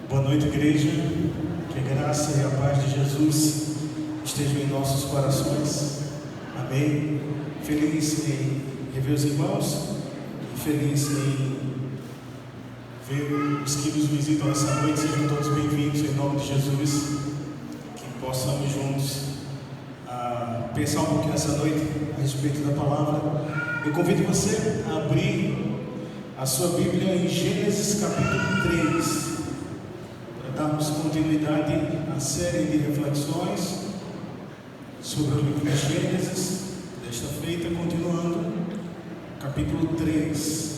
Boa noite, igreja. Que a graça e a paz de Jesus estejam em nossos corações. Amém. Feliz em rever os irmãos, feliz em ver os que nos visitam essa noite. Sejam todos bem-vindos em nome de Jesus. Que possamos juntos pensar um pouquinho essa noite a respeito da palavra. Eu convido você a abrir a sua Bíblia em Gênesis capítulo 3, para darmos continuidade à série de reflexões sobre o livro de Gênesis. Desta feita, continuando, capítulo 3.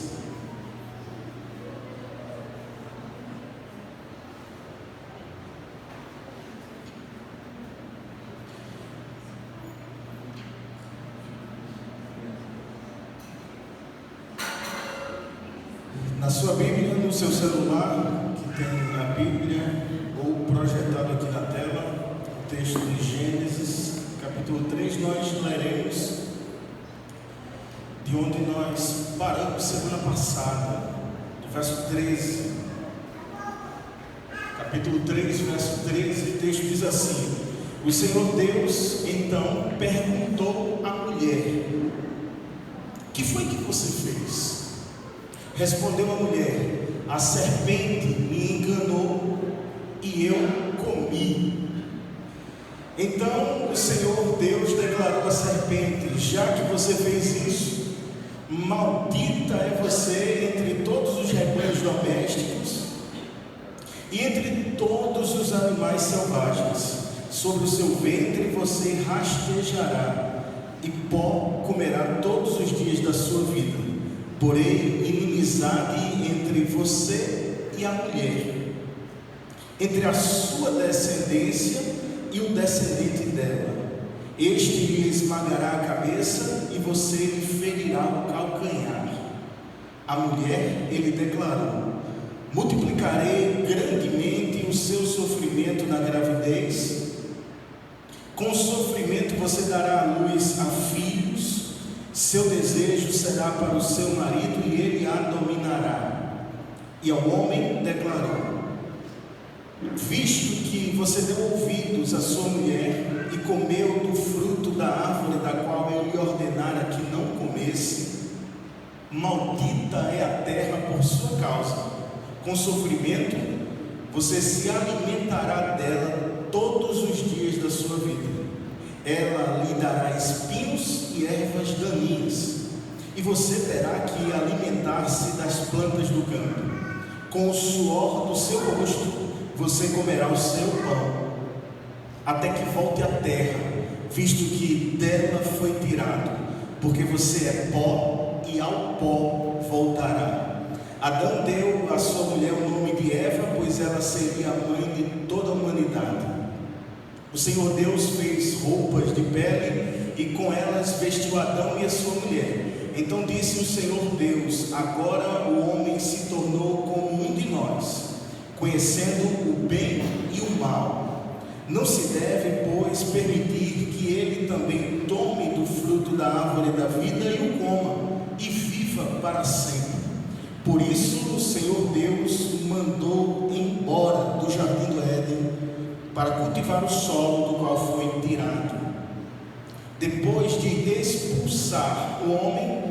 Na sua Bíblia, no seu celular, que tem a Bíblia, ou projetado aqui na tela, o texto de Gênesis, capítulo 3, nós leremos de onde nós paramos semana passada, do verso 13. Capítulo 3, verso 13, o texto diz assim: O Senhor Deus, então, perguntou à mulher: que foi que você fez? Respondeu a mulher: a serpente me enganou e eu comi. Então o Senhor Deus declarou à serpente: já que você fez isso, maldita é você entre todos os rebanhos domésticos e entre todos os animais selvagens. Sobre o seu ventre você rastejará e pó comerá todos os dias da sua vida. Porém, inimizade entre você e a mulher, entre a sua descendência e o descendente dela. Este lhe esmagará a cabeça e você lhe ferirá o calcanhar. A mulher, ele declarou: multiplicarei grandemente o seu sofrimento na gravidez. Com sofrimento você dará à luz a filhos. Seu desejo será para o seu marido e ele a dominará. E ao homem declarou: visto que você deu ouvidos à sua mulher e comeu do fruto da árvore da qual eu lhe ordenara que não comesse, maldita é a terra por sua causa. Com sofrimento você se alimentará dela todos os dias da sua vida. Ela lhe dará espinhos e ervas daninhas, e você terá que alimentar-se das plantas do campo. Com o suor do seu rosto você comerá o seu pão, até que volte à terra, visto que dela foi tirado, porque você é pó e ao pó voltará. Adão deu à sua mulher o nome de Eva, pois ela seria a mãe de toda a humanidade. O Senhor Deus fez roupas de pele e com elas vestiu Adão e a sua mulher. Então disse o Senhor Deus: agora o homem se tornou como um de nós, conhecendo o bem e o mal. Não se deve, pois, permitir que ele também tome do fruto da árvore da vida e o coma, e viva para sempre. Por isso o Senhor Deus mandou embora do jardim do Éden para cultivar o solo do qual foi tirado. Depois de expulsar o homem,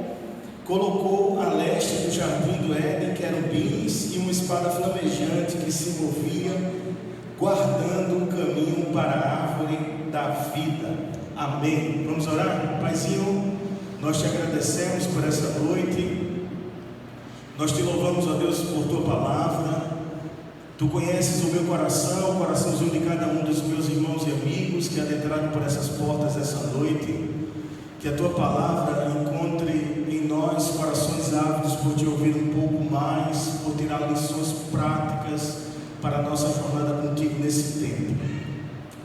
colocou a leste do jardim do Éden querubins e uma espada flamejante que se movia, guardando o caminho para a árvore da vida. Amém. Vamos orar? Paizinho, nós te agradecemos por essa noite. Nós te louvamos, ó Deus, por tua palavra. Tu conheces o meu coração, o coraçãozinho de cada um dos meus irmãos e amigos que adentraram por essas portas essa noite. Que a tua palavra encontre em nós corações ávidos por te ouvir um pouco mais, por tirar lições práticas para a nossa jornada contigo nesse tempo.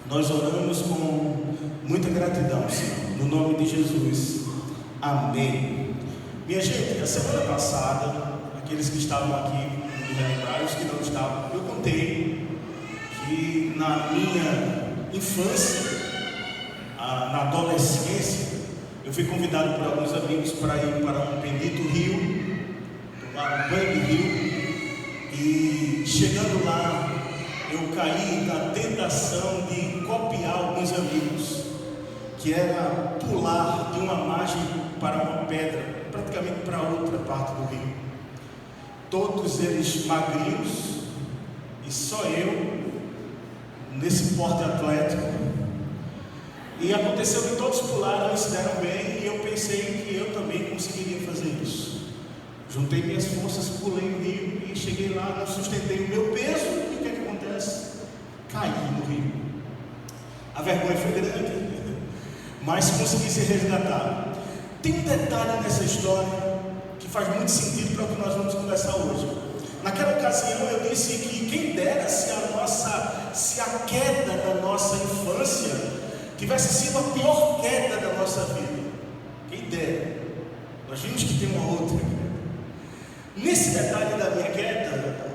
Nós oramos com muita gratidão, Senhor, no nome de Jesus. Amém. Minha gente, a semana passada, aqueles que estavam aqui, os que não estavam, eu contei que na minha infância, na adolescência, eu fui convidado por alguns amigos para ir para um bendito rio, tomar um banho de rio, e chegando lá, eu caí na tentação de copiar alguns amigos, que era pular de uma margem para uma pedra, praticamente para outra parte do rio. Todos eles magrinhos, e só eu, nesse porte atlético. E aconteceu que todos pularam e se deram bem, e eu pensei que eu também conseguiria fazer isso. Juntei minhas forças, pulei no rio e cheguei lá, não sustentei o meu peso, e o que é que acontece? Caí no rio. A vergonha foi grande, mas consegui ser resgatado. Tem um detalhe nessa história que faz muito sentido para o que nós vamos conversar hoje. Naquela ocasião eu disse que quem dera se a queda da nossa infância tivesse sido a pior queda da nossa vida. Quem dera. Nós vimos que tem uma outra. Nesse detalhe da minha queda,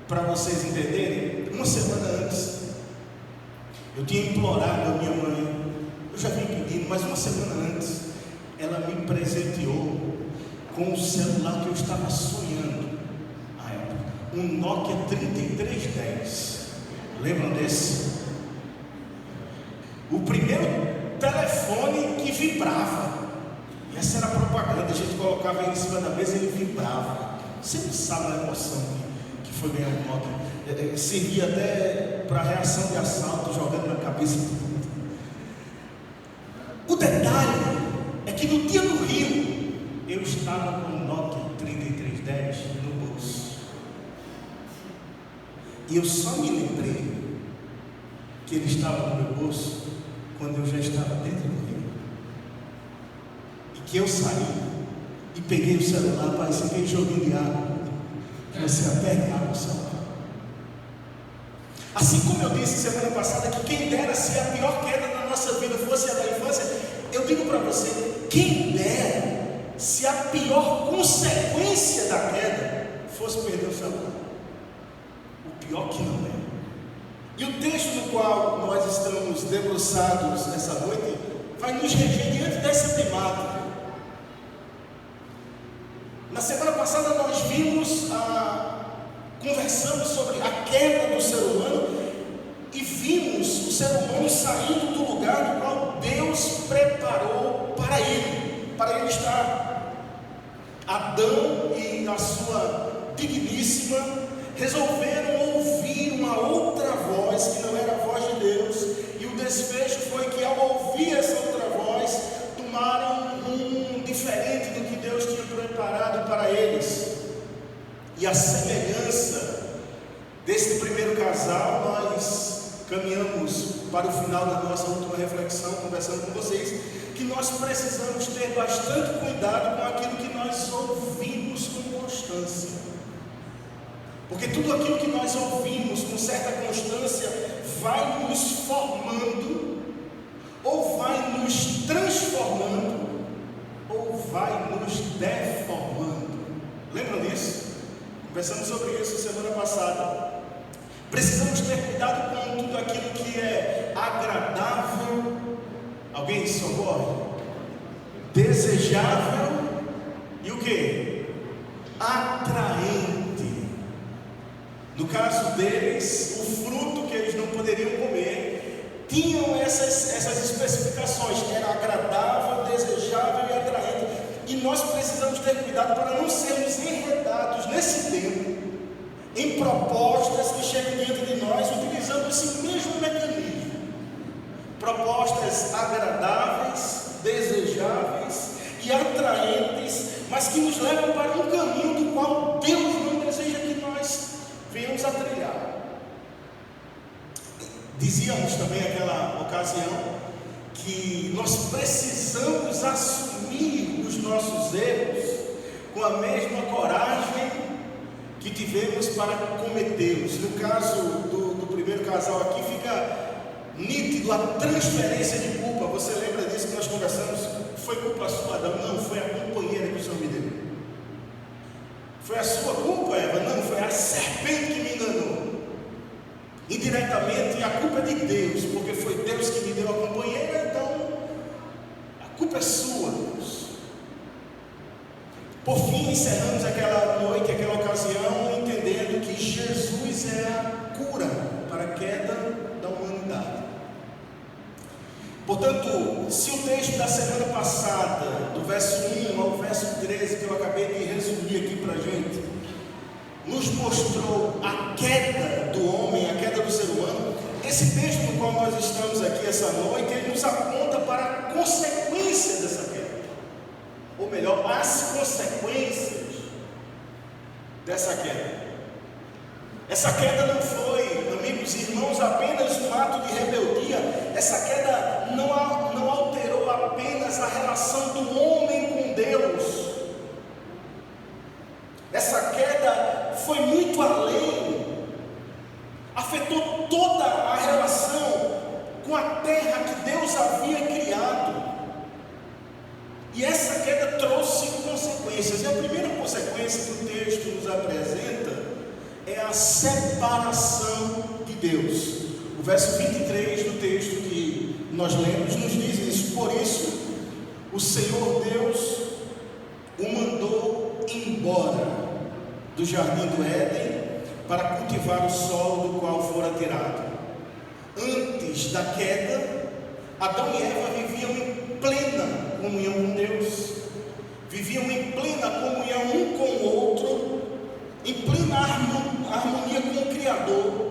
para vocês entenderem, uma semana antes, eu tinha implorado a minha mãe, eu já vim pedindo, mas uma semana antes, ela me presenteou com o celular que eu estava sonhando à época, um Nokia 3310. Lembram desse? O primeiro telefone que vibrava. E essa era a propaganda, a gente colocava ele em cima da mesa e ele vibrava. Você não sabe a emoção que foi ganhar um Nokia. Servia até para reação de assalto, jogando na cabeça de tudo. O detalhe é que no dia do Rio, eu estava com o Nokia 3310 no bolso. E eu só me lembrei que ele estava no meu bolso quando eu já estava dentro do rio. E que eu saí e peguei o celular, parecia aquele joguinho de água, que você aperta água no celular. Assim como eu disse semana passada que quem dera se a pior queda da nossa vida fosse a da infância, eu digo para você, quem dera se a pior consequência da queda fosse perder o celular. O pior que não é. E o texto no qual nós estamos debruçados nessa noite vai nos reger diante dessa temática. Na semana passada nós conversamos sobre a queda do ser humano e vimos o ser humano saindo do lugar do qual Deus preparou para ele estar. Adão e a sua digníssima resolveram ouvir uma outra voz que não era a voz de Deus, e o desfecho foi que ao ouvir essa outra voz tomaram um rumo diferente do que Deus tinha preparado para eles. E a semelhança desse primeiro casal, nós caminhamos para o final da nossa última reflexão, conversando com vocês, que nós precisamos ter bastante cuidado com aquilo que nós ouvimos com constância. Porque tudo aquilo que nós ouvimos com certa constância vai nos formando, ou vai nos transformando, ou vai nos deformando. Lembram disso? Conversamos sobre isso semana passada. Precisamos ter cuidado com tudo aquilo que é agradável. Alguém socorre? Desejável e o que? Atraente. No caso deles, o fruto que eles não poderiam comer tinham essas especificações, era agradável, desejável e atraente. E nós precisamos ter cuidado para não sermos enredados nesse tempo em propostas que chegam diante de nós utilizando esse mesmo mecanismo. Propostas agradáveis, desejáveis e atraentes, mas que nos levam para um caminho do qual Deus não deseja que nós venhamos a trilhar. Dizíamos também naquela ocasião que nós precisamos assumir os nossos erros com a mesma coragem que tivemos para cometê-los. No caso do primeiro casal aqui fica nítido a transferência de culpa. Você lembra disso que nós conversamos? Foi culpa sua, Adão? Não, foi a companheira que o Senhor me deu. Foi a sua culpa, Eva? Não, foi a serpente que me enganou. Indiretamente, a culpa é de Deus, porque foi Deus que me deu a companheira, então a culpa é sua, Deus. Por fim, encerramos aquela noite, aquela ocasião, entendendo que Jesus é a cura para Portanto, se o texto da semana passada, do verso 1 ao verso 13, que eu acabei de resumir aqui para a gente, nos mostrou a queda do homem, a queda do ser humano, esse texto no qual nós estamos aqui essa noite, ele nos aponta para a consequência dessa queda, ou melhor, as consequências dessa queda. Essa queda não foi, amigos e irmãos, apenas um ato de rebeldia. Essa queda não alterou apenas a relação do homem com Deus. Essa queda foi muito além, afetou toda a relação com a terra que Deus havia criado. E essa queda trouxe consequências. E a primeira consequência que o texto nos apresenta é a separação de Deus. O verso 23 do texto que nós lemos nos diz isso: por isso o Senhor Deus o mandou embora do jardim do Éden para cultivar o solo do qual fora tirado. Antes da queda, Adão e Eva viviam em plena comunhão com Deus, viviam em plena comunhão um com o outro, em plena harmonia com o Criador.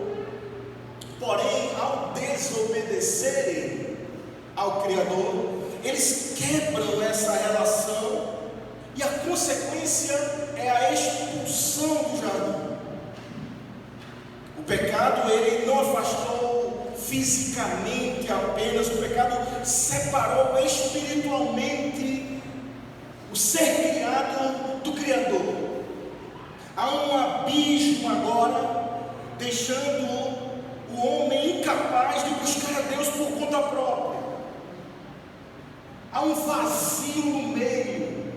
Porém, ao desobedecerem ao Criador, eles quebram essa relação, e a consequência é a expulsão do jardim. O pecado, ele não afastou fisicamente apenas, o pecado separou espiritualmente o ser criado do Criador. Há um abismo agora, deixando o homem incapaz de buscar a Deus por conta própria. Há um vazio no meio,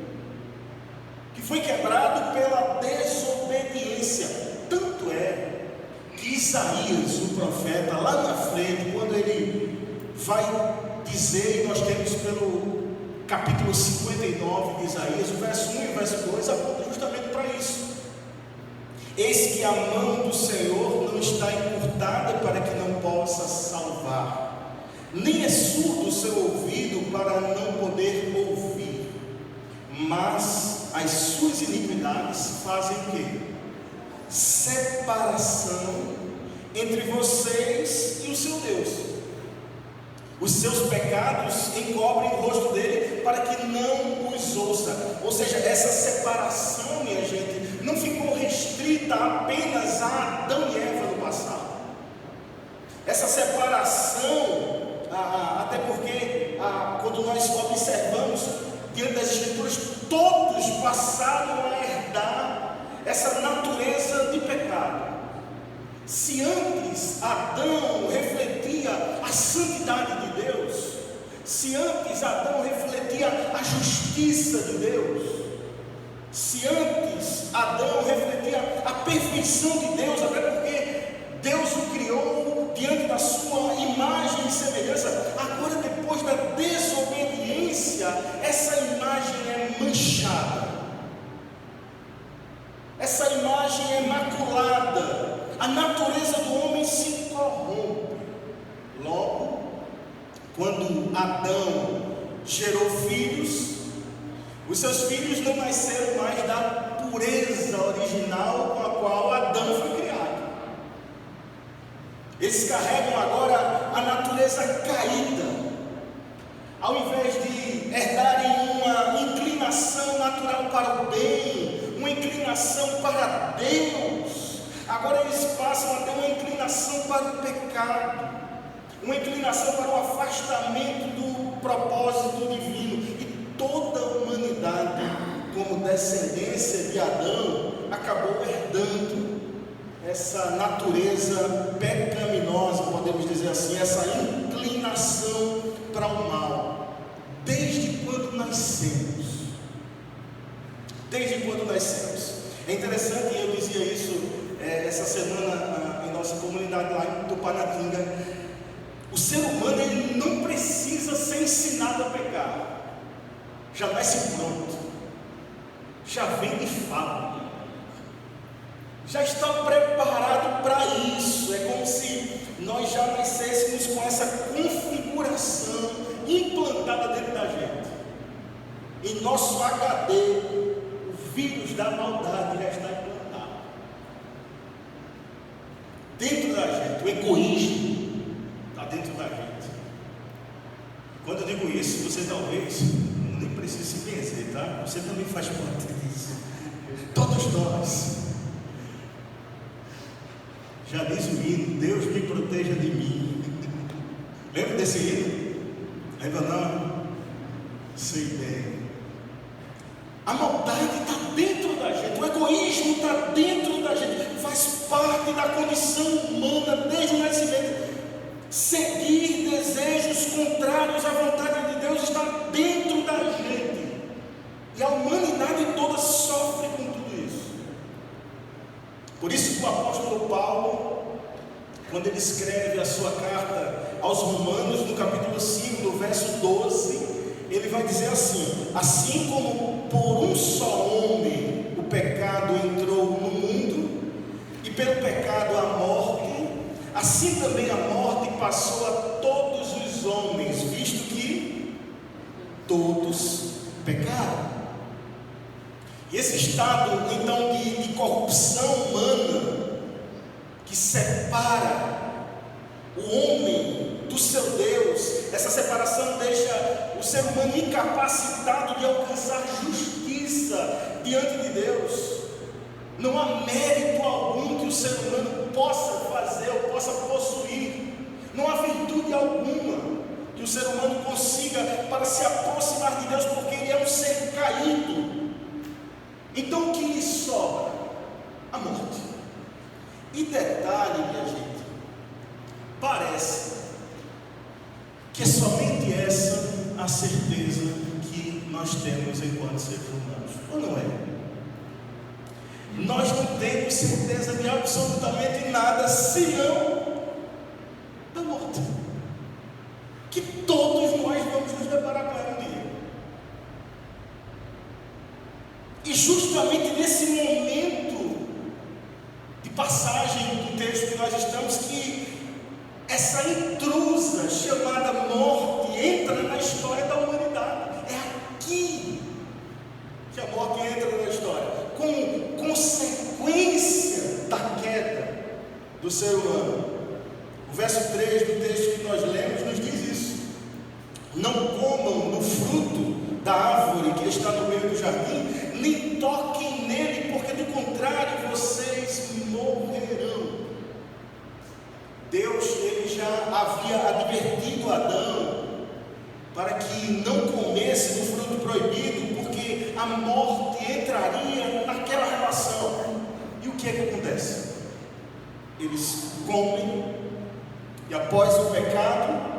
que foi quebrado pela desobediência. Tanto é que Isaías, o profeta, lá na frente, quando ele vai dizer, e nós temos pelo capítulo 59 de Isaías, o verso 1 e o verso 2, aponta justamente para isso. Eis que a mão do Senhor não está encurtada para que não possa salvar, nem é surdo o seu ouvido para não poder ouvir, mas as suas iniquidades fazem o quê? Separação entre vocês e o seu Deus. Os seus pecados encobrem o rosto dele para que não os ouça. Ou seja, essa separação, minha gente, não ficou restrita apenas a Adão e Eva no passado. Essa separação, até porque quando nós observamos diante das Escrituras, todos passaram a herdar essa natureza de pecado. Se antes Adão refletia a santidade de Deus, se antes Adão refletia a justiça de Deus, se antes Adão refletia a perfeição de Deus, até porque Deus o criou diante da sua imagem e semelhança, agora depois da desobediência, essa imagem é manchada, essa imagem é maculada. A natureza do homem se corrompe. Logo, quando Adão gerou filhos, os seus filhos não nasceram mais da pureza original com a qual Adão foi criado. Eles carregam agora a natureza caída. Ao invés de herdarem uma inclinação natural para o bem, uma inclinação para Deus, agora eles passam a ter uma inclinação para o pecado, uma inclinação para o afastamento do propósito divino. E toda a humanidade, como descendência de Adão, acabou herdando essa natureza pecaminosa, podemos dizer assim, essa inclinação para o mal, desde quando nascemos. Desde quando nascemos. É interessante, eu dizia isso essa semana em nossa comunidade lá em Tupanatinga. O ser humano, ele não precisa ser ensinado a pecar, já nasce pronto, já vem de fábrica, já está preparado para isso. É como se nós já nascêssemos com essa configuração nosso HD, o vírus da maldade já está implantado dentro da gente. O egoísmo está dentro da gente. Quando eu digo isso, você talvez nem precise se benzer, tá? Você também faz parte disso. Todos nós. Já diz o hino: Deus me proteja de mim. Lembra desse hino? Lembra não? Sei bem. A maldade está dentro da gente, o egoísmo está dentro da gente, faz parte da condição humana desde o nascimento. Seguir desejos contrários à vontade de Deus está dentro da gente, e a humanidade toda sofre com tudo isso. Por isso que o apóstolo Paulo, quando ele escreve a sua carta aos Romanos, no capítulo 5, no verso 12, ele vai dizer assim: assim como por um só homem o pecado entrou no mundo, e pelo pecado a morte, assim também a morte passou a todos os homens, visto que todos pecaram. E esse estado então de corrupção humana, que separa o homem do seu Deus, essa separação deixa o ser humano incapacitado de alcançar justiça diante de Deus. Não há mérito algum que o ser humano possa fazer ou possa possuir. Não há virtude alguma que o ser humano consiga para se aproximar de Deus, porque ele é um ser caído. Então o que lhe sobra? A morte. E detalhe, minha gente, parece que é somente essa a certeza que nós temos enquanto seres humanos, ou não é? Nós não temos certeza de absolutamente nada, senão da morte, que todos nós vamos nos deparar com ela um dia. E justamente nesse momento de passagem do texto que nós estamos, que essa intrusa chamada morte entra na história da humanidade. É aqui que a morte entra na história, como consequência da queda do ser humano. O verso 3 do texto que nós lemos nos diz isso: não comam do fruto da árvore que está no meio do jardim, nem toquem nele, porque do contrário vocês morrerão. Deus, ele já havia advertido Adão para que não comesse do fruto proibido, porque a morte entraria naquela relação. E o que é que acontece? Eles comem, e após o pecado,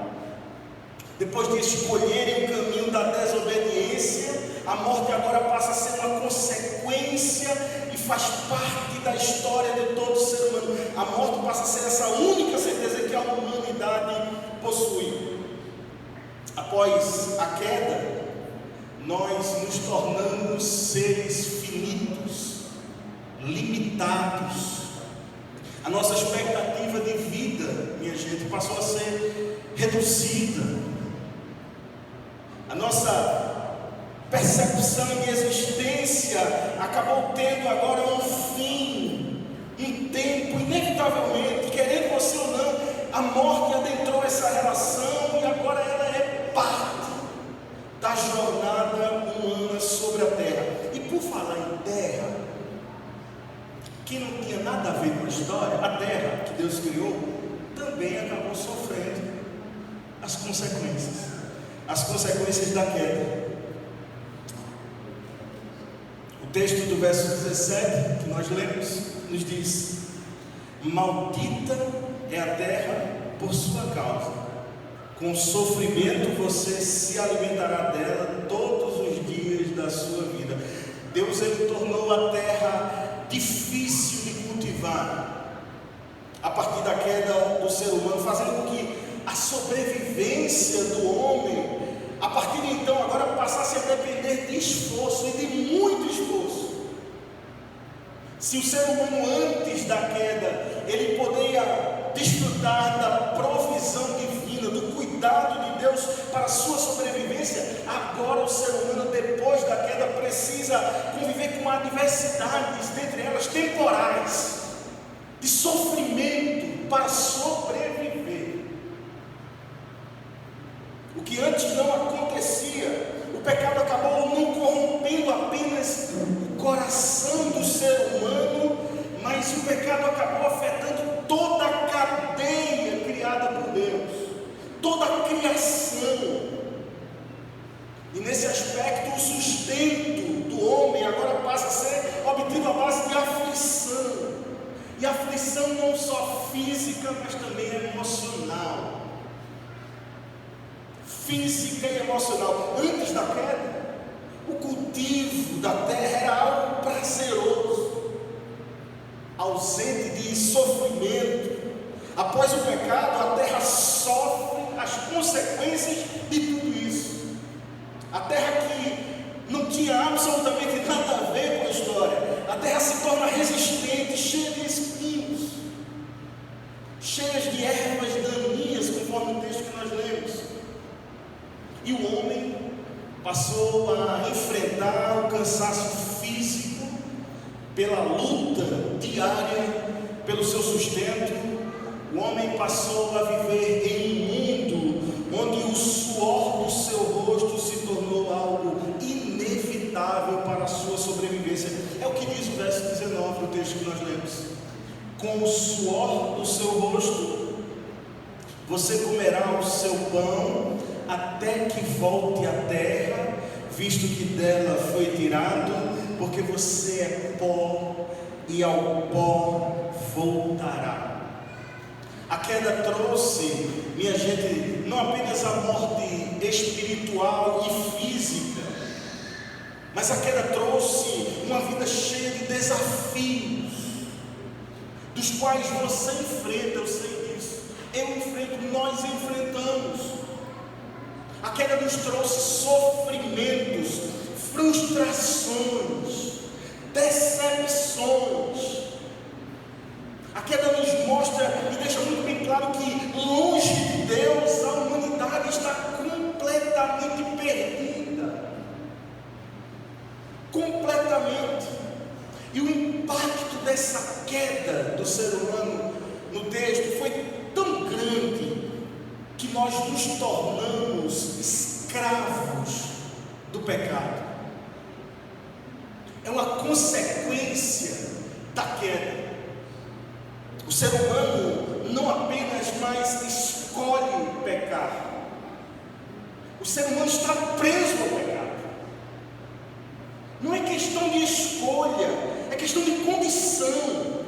depois de escolherem o caminho da desobediência, a morte agora passa a ser uma consequência e faz parte da história de todo ser humano. A morte passa a ser essa única certeza que a humanidade possui. Após a queda, nós nos tornamos seres finitos, limitados. A nossa expectativa de vida, minha gente, passou a ser reduzida. A nossa percepção de existência acabou tendo agora um fim, um tempo, inevitavelmente, querendo você ou não, a morte adentrou essa relação e agora ela é parte da jornada humana sobre a terra. E por falar em terra, que não tinha nada a ver com a história, a terra que Deus criou também acabou sofrendo as consequências da queda. O texto do verso 17 que nós lemos nos diz: maldita é a terra por sua causa, com sofrimento você se alimentará dela todos os dias da sua vida. Deus, ele tornou a terra difícil de cultivar a partir da queda do ser humano, fazendo com que a sobrevivência do homem, a partir de então, agora passasse a depender de esforço, e de muito esforço. Se o ser humano antes da queda, ele poderia desfrutar da provisão divina, do cuidado de Deus para a sua sobrevivência, agora o ser humano depois da da queda precisa conviver com adversidades, dentre elas temporais, de sofrimento para sobreviver. O que antes não acontecia, o pecado acabou não corrompendo apenas o coração do ser humano, mas o pecado acabou afetando toda a cadeia criada por Deus, toda a criação. E nesse aspecto, o sustento do homem agora passa a ser obtido à base de aflição. E aflição não só física, mas também emocional. Física e emocional. Antes da queda, o cultivo da terra era algo prazeroso, ausente de sofrimento. Após o pecado, a terra sofre as consequências de tudo isso. A terra que não tinha absolutamente nada a ver com a história, a terra se torna resistente, cheia de espinhos, cheia de ervas daninhas, conforme o texto que nós lemos. E o homem passou a enfrentar o cansaço físico pela luta diária pelo seu sustento. O homem passou a viver em um mundo onde o suor do seu rosto se tornou algo inevitável para a sua sobrevivência. É o que diz o verso 19 do texto que nós lemos. Com o suor do seu rosto você comerá o seu pão até que volte à terra, visto que dela foi tirado, porque você é pó e ao pó voltará. A queda trouxe, minha gente, não apenas a morte espiritual e física, mas a queda trouxe uma vida cheia de desafios, dos quais você enfrenta, eu sei disso, eu enfrento, nós enfrentamos. A queda nos trouxe sofrimentos, frustrações, decepções. A queda nos mostra e deixa muito bem claro que longe de Deus a humanidade está completamente perdida. Completamente. E o impacto dessa queda do ser humano no texto foi tão grande que nós nos tornamos escravos do pecado. É uma consequência da queda. O ser humano não apenas mais escolhe pecar, o ser humano está preso ao pecado. Não é questão de escolha, é questão de condição.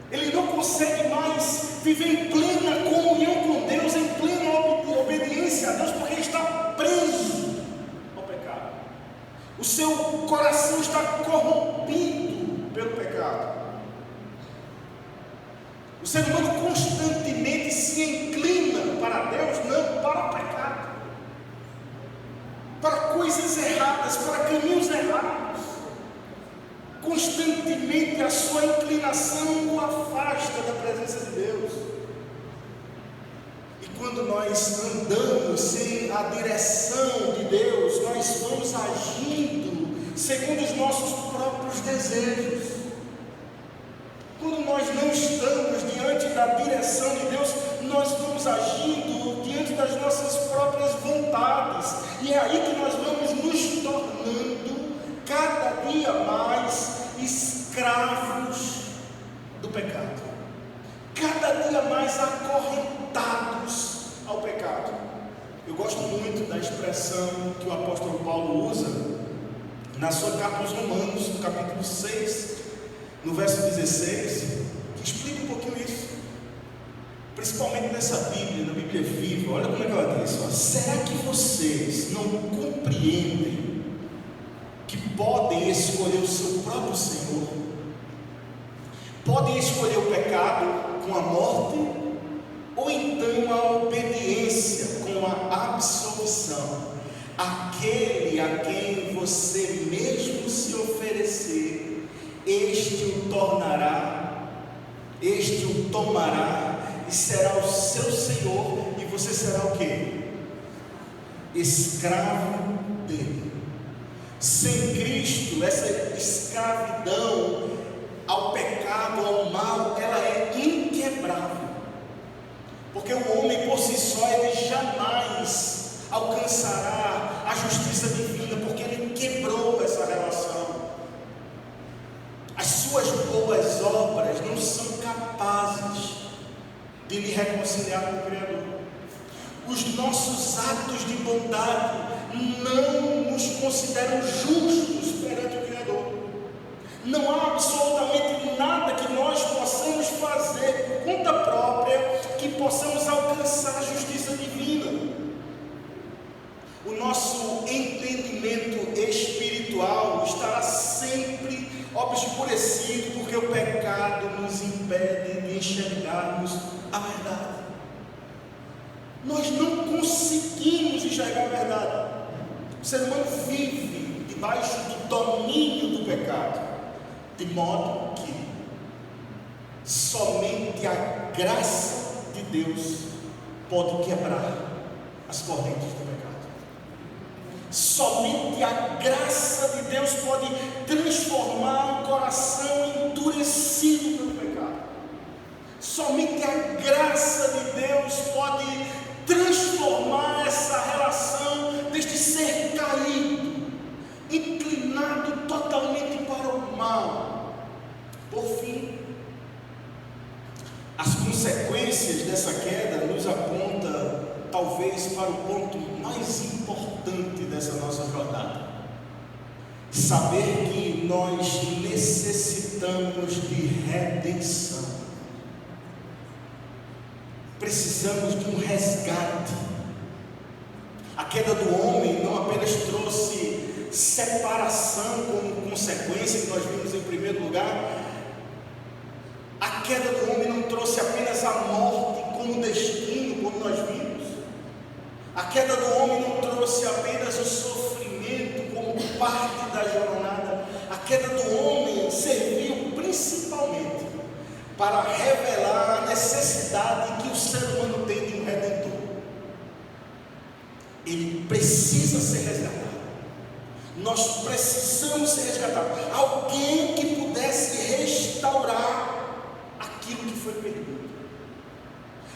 Ele não consegue mais viver em plena comunhão com Deus, em plena obediência a Deus, porque ele está preso ao pecado. O seu coração está corrompido pelo pecado. O ser humano constantemente se inclina para Deus, não para o pecado, para coisas erradas, para caminhos errados. Constantemente a sua inclinação o afasta da presença de Deus. E quando nós andamos sem a direção de Deus, nós vamos agindo segundo os nossos próprios desejos. Quando nós não estamos diante da direção de Deus, nós vamos agindo diante das nossas próprias vontades. E é aí que nós vamos nos tornando cada dia mais escravos do pecado, cada dia mais acorrentados ao pecado. Eu gosto muito da expressão que o apóstolo Paulo usa na sua carta aos Romanos, no capítulo 6, no verso 16, que explica um pouquinho isso, principalmente nessa Bíblia, na Bíblia viva. Olha como é que ela diz: será que vocês não compreendem que podem escolher o seu próprio Senhor? Podem escolher o pecado com a morte, ou então a obediência com a absolvição. Aquele a quem você mesmo se oferecer, este o tornará, este o tomará e será o seu Senhor, e você será o quê? Escravo dele. Sem Cristo, essa escravidão ao pecado, ao mal, ela é inquebrável. Porque o homem por si só, ele jamais alcançará a justiça divina, porque ele quebrou essa relação. As suas boas obras não são capazes de lhe reconciliar com o Criador. Os nossos atos de bondade não nos consideram justos perante o Criador. Não há absolutamente nada que nós possamos fazer por conta própria que possamos alcançar a justiça divina. O nosso entendimento espiritual estará sempre obscurecido, porque o pecado nos impede de enxergarmos a verdade. Nós não conseguimos enxergar a verdade. O ser humano vive debaixo do domínio do pecado, de modo que somente a graça de Deus pode quebrar as correntes do pecado. Somente a graça de Deus pode transformar o coração endurecido pelo pecado. Somente a graça de Deus pode transformar essa relação deste ser caído, inclinado totalmente para o mal. Por fim, as consequências dessa queda nos apontam talvez para o ponto mais importante dessa nossa jornada: saber que nós necessitamos de redenção. Precisamos de um resgate. A queda do homem não apenas trouxe separação como consequência, que nós vimos em primeiro lugar. A queda do homem não trouxe apenas a morte como destino, como nós vimos. A queda do homem não trouxe apenas o sofrimento como parte da jornada. A queda do homem serviu principalmente para revelar a necessidade que o ser humano tem de um redentor. Ele precisa ser resgatado. Nós precisamos ser resgatados. Alguém que pudesse restaurar aquilo que foi perdido.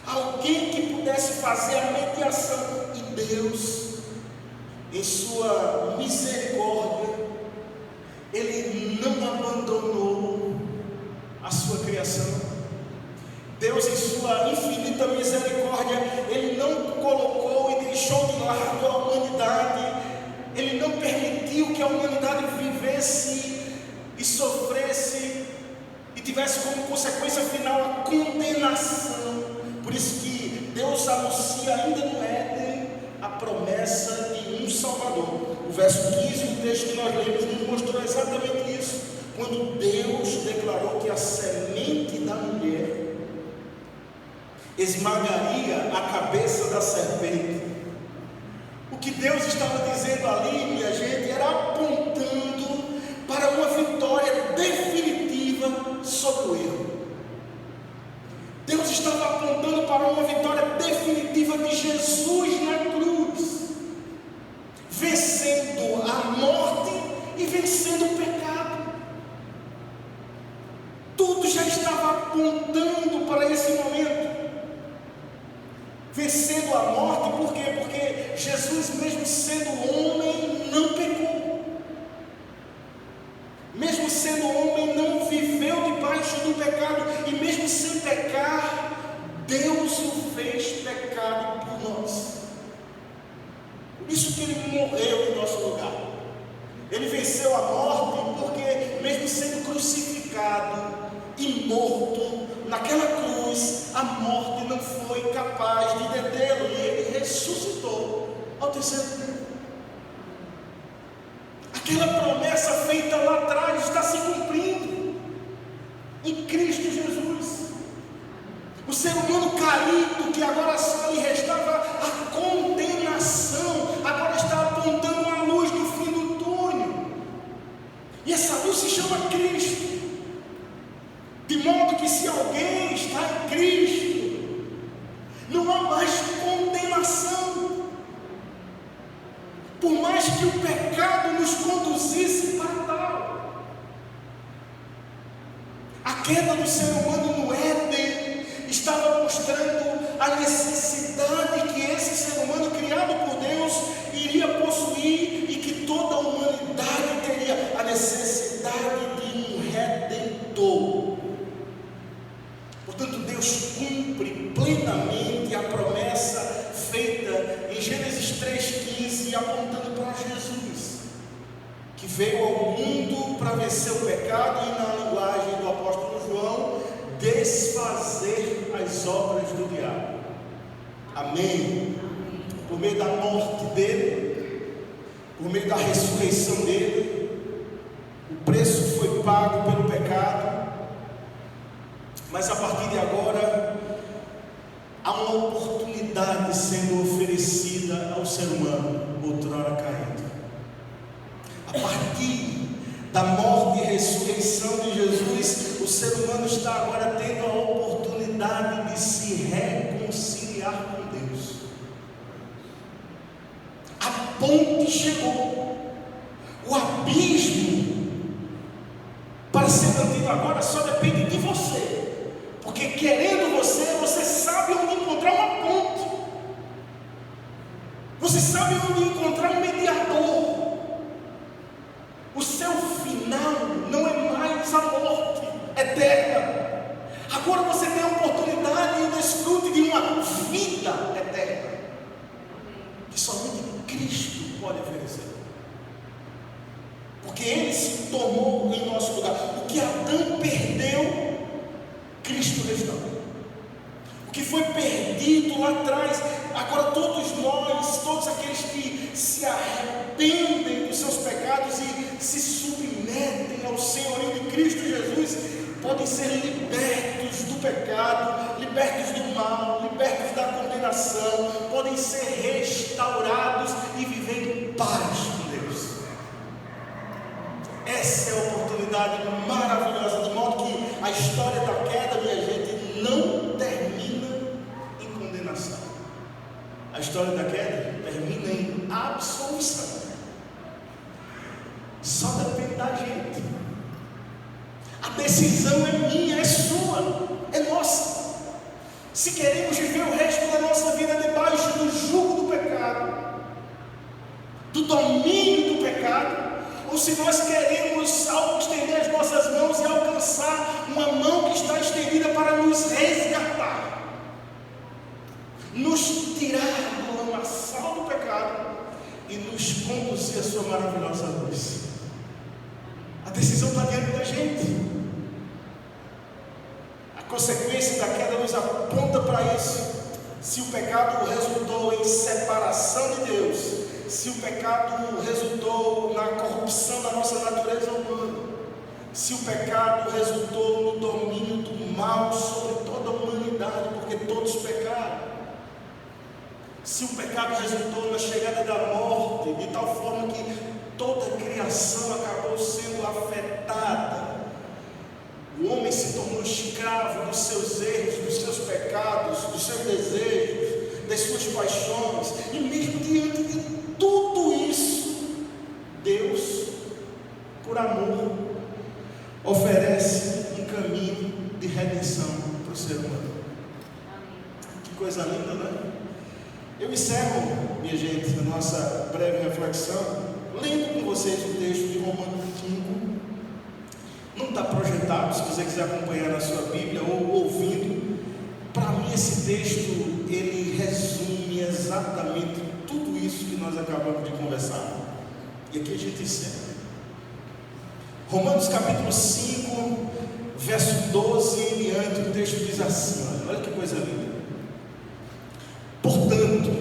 Alguém que pudesse fazer a mediação. E Deus, em sua misericórdia, Ele não abandonou a sua criação. Deus, em sua infinita misericórdia, Ele não colocou e deixou de lado a humanidade. Ele não permitiu que a humanidade vivesse e sofresse e tivesse como consequência final a condenação. Por isso que Deus anuncia ainda no Éden a promessa de um Salvador. O verso 15 do texto que nós lemos nos mostrou exatamente isso, quando Deus declarou que a semente da mulher esmagaria a cabeça da serpente. O que Deus estava dizendo ali, minha gente, era apontando para uma vitória definitiva sobre o erro. Deus estava apontando para uma vitória definitiva de Jesus na cruz, vencendo a morte e vencendo o pecado. Tudo já estava apontando para esse momento. Vencendo a morte, por quê? Porque Jesus, mesmo sendo homem, não pecou. Mesmo sendo homem, não viveu debaixo do pecado. E mesmo sem pecar, Deus o fez pecado por nós. Por isso que Ele morreu em nosso lugar. Ele venceu a morte, porque mesmo sendo crucificado e morto naquela cruz, a morte não foi capaz de detê-lo, e Ele ressuscitou ao terceiro dia. Aquela promessa feita lá atrás está se cumprindo em Cristo Jesus. O ser humano caído, que agora só lhe restava a condenação, agora está apontando uma luz no fim do túnel, e essa luz se chama Cristo. De modo que se alguém está em Cristo, não há mais condenação. Por mais que o queda do ser humano no Éden estava mostrando a necessidade que esse ser humano criado por Deus iria possuir e que toda a humanidade teria a necessidade de um redentor. Portanto, Deus cumpre plenamente a promessa feita em Gênesis 3,15, apontando para Jesus, que veio ao mundo para vencer o pecado e, na linguagem do apóstolo João, desfazer as obras do diabo. Amém? Por meio da morte dele, por meio da ressurreição dele, o preço foi pago pelo pecado, mas a partir de agora há uma oportunidade sendo oferecida ao ser humano, outrora caído. A partir da morte e ressurreição de Jesus, o ser humano está agora tendo a oportunidade de se reconciliar com Deus. A ponte chegou, o abismo para ser mantido agora só depende de você, porque querendo você sabe onde encontrar uma ponte, você sabe onde encontrar um mediador. O seu final não é mais a morte eterna. Agora você tem a oportunidade e o desfrute de uma vida eterna, que somente Cristo pode oferecer, porque Ele se tomou em nosso lugar. O que Adão perdeu, Cristo restaurou. O que foi perdido lá atrás, agora todos nós, todos aqueles que se arrependem dos seus pecados e se submetem ao senhorio de Cristo Jesus, podem ser libertos do pecado, libertos do mal, libertos da condenação, podem ser restaurados e viver em paz com Deus. Essa é a oportunidade maravilhosa, de modo que a história da queda, minha gente, não termina em condenação. A história da queda termina em absolvição. Só depende da gente. A decisão é minha, é sua, é nossa. Se queremos viver o resto da nossa vida debaixo do jugo do pecado, do domínio do pecado, ou se nós queremos estender as nossas mãos e alcançar uma mão que está estendida para nos resgatar, nos tirar do lamaçal do pecado e nos conduzir à sua maravilhosa luz. A decisão está diante da gente. A consequência da queda nos aponta para isso. Se o pecado resultou em separação de Deus, se o pecado resultou na corrupção da nossa natureza humana, se o pecado resultou no domínio do mal sobre toda a humanidade, porque todos pecaram, se o pecado resultou na chegada da morte, de tal forma que toda a criação acabou sendo afetada, o homem se tornou escravo dos seus erros, dos seus pecados, dos seus desejos, das suas paixões, e mesmo diante de tudo isso, Deus, por amor, oferece um caminho de redenção para o ser humano. Que coisa linda, não é? Eu encerro, minha gente, a nossa breve reflexão, lendo com vocês o texto de Romanos 5. Não está projetado, se você quiser acompanhar na sua Bíblia ou ouvindo. Para mim esse texto, ele resume exatamente tudo isso que nós acabamos de conversar. E aqui a gente encerra. Romanos capítulo 5, verso 12 em diante, o texto diz assim, olha que coisa linda. Portanto,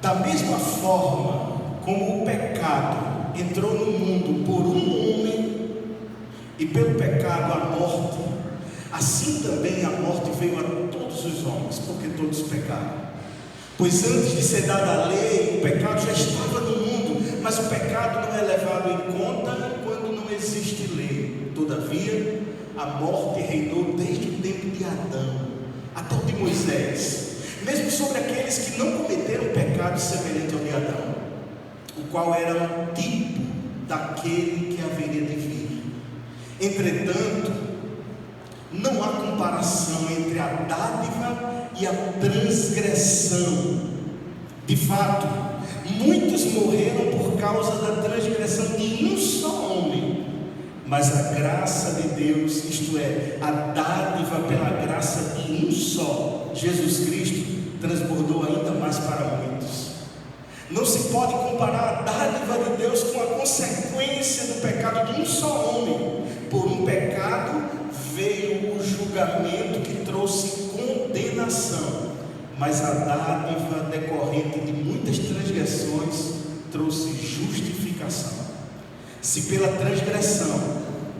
da mesma forma como o pecado entrou no mundo por um homem, e pelo pecado a morte, assim também a morte veio a todos os homens, porque todos pecaram. Pois antes de ser dada a lei, o pecado já estava no mundo, mas o pecado não é levado em conta quando não existe lei. Todavia, a morte reinou desde o tempo de Adão até o de Moisés, mesmo sobre aqueles que não cometeram pecado semelhante ao de Adão, o qual era um tipo daquele que haveria de vir. Entretanto, Não há comparação entre a dádiva e a transgressão. De fato, muitos morreram por causa da transgressão de um só homem, mas a graça de Deus, isto é, a dádiva pela graça de um só, Jesus Cristo, transbordou ainda mais para muitos. Não se pode comparar a dádiva de Deus com a consequência do pecado de um só homem. Por um pecado veio o julgamento que trouxe condenação, mas a dádiva decorrente de muitas transgressões trouxe justificação. Se pela transgressão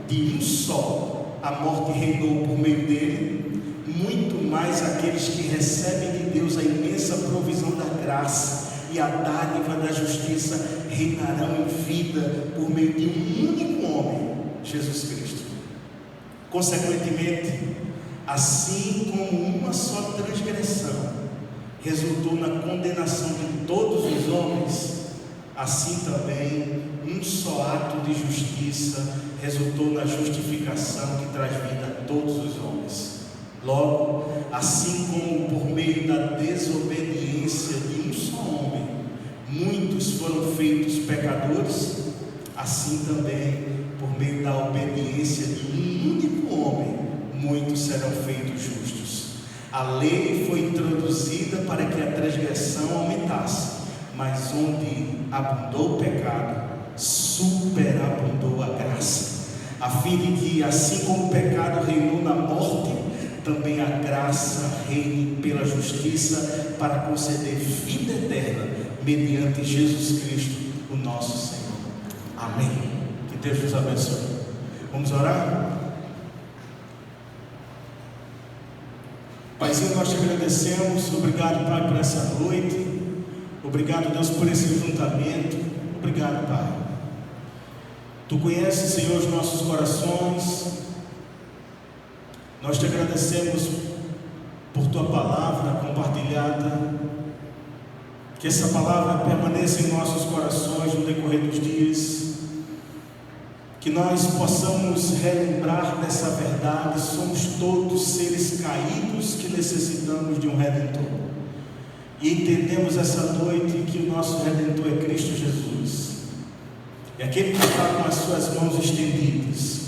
de um só a morte reinou por meio dele, muito mais aqueles que recebem de Deus a imensa provisão da graça e a dádiva da justiça reinarão em vida por meio de um único homem, Jesus Cristo. Consequentemente, assim como uma só transgressão resultou na condenação de todos os homens, assim também um só ato de justiça resultou na justificação que traz vida a todos os homens. Logo, assim como por meio da desobediência de um só homem muitos foram feitos pecadores, assim também por meio da obediência de um único homem muitos serão feitos justos. A lei foi introduzida para que a transgressão aumentasse, mas onde abundou o pecado, superabundou a graça, a fim de que, assim como o pecado reinou na morte, também a graça reine pela justiça para conceder vida eterna mediante Jesus Cristo, o nosso Senhor. Amém. Que Deus nos abençoe. Vamos orar? Paizinho, nós te agradecemos. Obrigado, Pai, por essa noite. Obrigado, Deus, por esse ajuntamento. Obrigado, Pai. Tu conheces, Senhor, os nossos corações. Nós te agradecemos por tua palavra compartilhada. Que essa palavra permaneça em nossos corações no decorrer dos dias. Que nós possamos relembrar dessa verdade. Somos todos seres caídos que necessitamos de um Redentor. E entendemos essa noite que o nosso Redentor é Cristo Jesus. É aquele que está com as suas mãos estendidas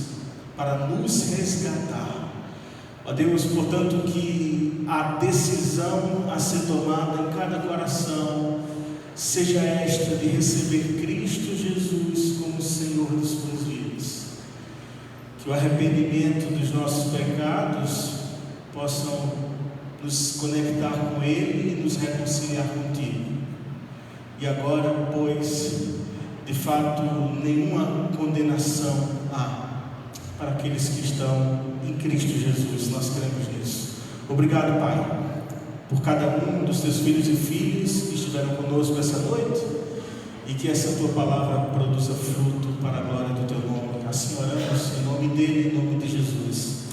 para nos resgatar. Ó Deus, portanto, que a decisão a ser tomada em cada coração seja esta de receber Cristo Jesus como Senhor das suas vidas. Que o arrependimento dos nossos pecados possam nos conectar com Ele e nos reconciliar contigo. E agora, pois, de fato, nenhuma condenação há para aqueles que estão em Cristo Jesus. Nós cremos nisso. Obrigado, Pai, por cada um dos teus filhos e filhas que estiveram conosco essa noite, e que essa tua palavra produza fruto para a glória do teu nome. Assim oramos em nome dele, em nome de Jesus.